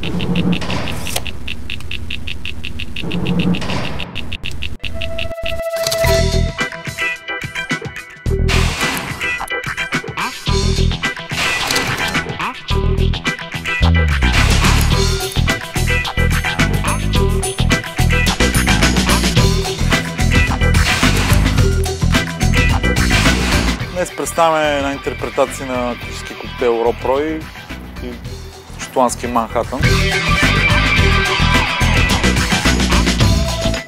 Днес представяме една интерпретация на класически коктейл Роб Рой и шотландския Манхатън.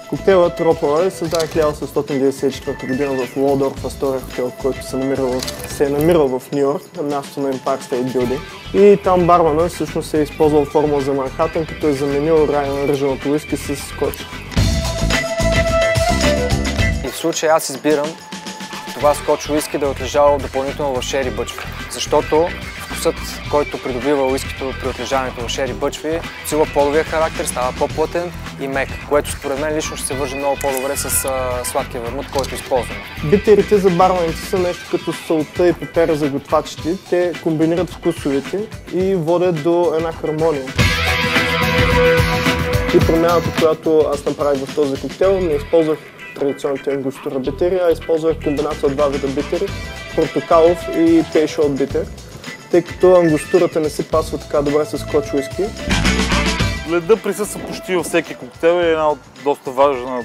Коктейлът Роб Рой създаде 1894 година в Уолдорф Астория хотел, който се е намирал в Ню Йорк, на мястото на Empire State Building. И там бармана всъщност е използвал формула за Манхатън, като е заменил ръженото уиски с скоч. И в случая аз избирам това скоч уиски да е отлежало допълнително в шери бъчви, защото вкусът, който придобива уискито при отлежаването в шери бъчви, сила половия характер, става по-плътен и мек, което според мен лично ще се вържи много по-добре с сладкия вермут, който използваме. Битерите за барманите са нещо като солта и пепера за готвачите. Те комбинират вкусовете и водят до една хармония. И промяната, която аз направих в този коктейл, не използвах традиционните ангустура битери, а използвах комбинация от два вида битери, портокалов и пейшот битер, тъй като ангустурата не се пасва така добре с скоч уиски. Леда присъства почти във всеки коктейл и е една доста важна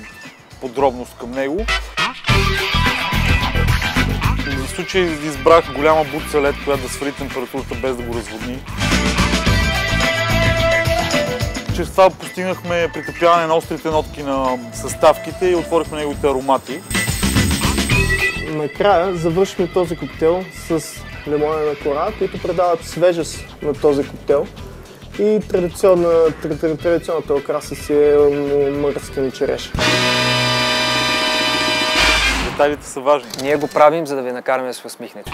подробност към него. За случай избрах голяма бутица лед, която да свали температурата без да го разводни. Чрез това постигнахме притъпяване на острите нотки на съставките и отворихме неговите аромати. Накрая завършихме този коктейл с лимонена кора, които предават свежест на този коктейл. И традиционната окраса си е мръстен череш. Детайлите са важни. Ние го правим, за да ви накараме да се усмихнете.